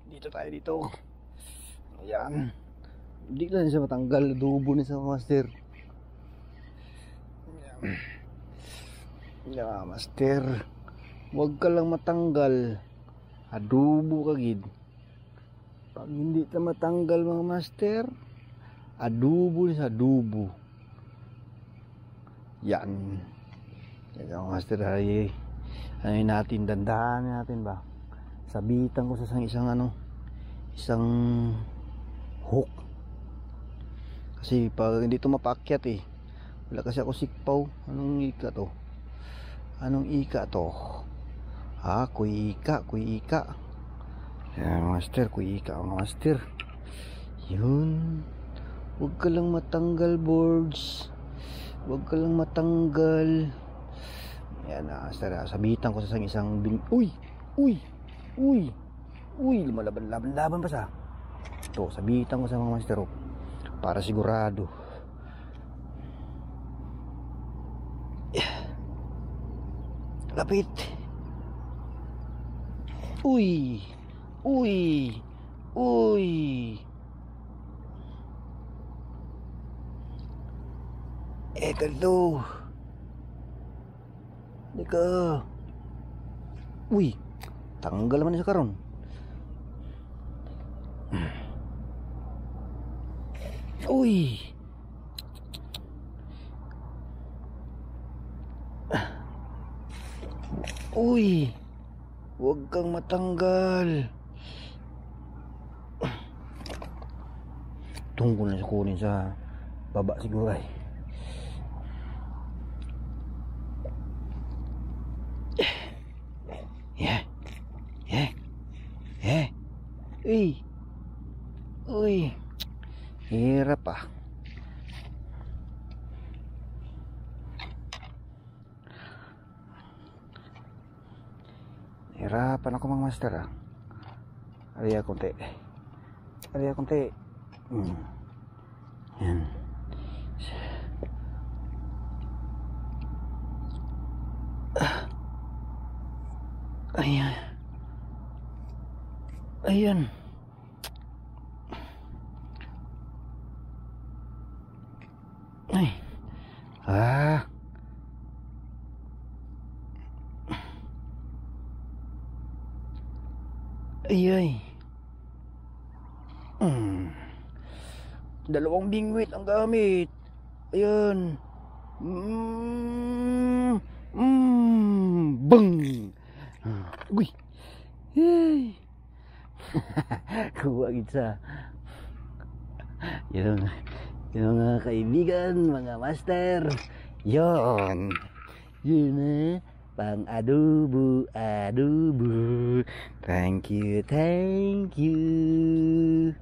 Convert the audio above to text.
Dito tayo dito. Ayan. Hindi lang siya matanggal. Adobo ni sa master. Ayan, master. Huwag ka lang matanggal. Adobo ka gid. Pag hindi ka matanggal mga master, adobo ni sa adobo. Yan. Yan mga master. Ano natin, dandahan natin ba? Sabitan ko sa isang hook. Kasi pag hindi ito mapakyat wala kasi ako sikpaw. Anong ika to? Kuy ika. Yan master, kuy ika mga master. Yun. Huwag ka lang matanggal boards. Huwag ka lang matanggal. Yan master, sabitan ko sa isang Uy, lumalaban pa sa ito, sabitan ko sa mga master para sigurado. Lapit. Uy. Kaldo. Deka. Uy. Tanggal naman sa karon. Uy. Huwag kang matanggal. Tungkol na sa kunin sa baba siguro Uy. Hirap Hirapan ako mga master Ariya konti. Yan. Ayan. Ay. Dalawang bingwit ang gamit. Ayan. Bang. Uy. Hey. Kuha gitsa. Yung mga kaibigan, mga master. Yun pang adobo. Thank you.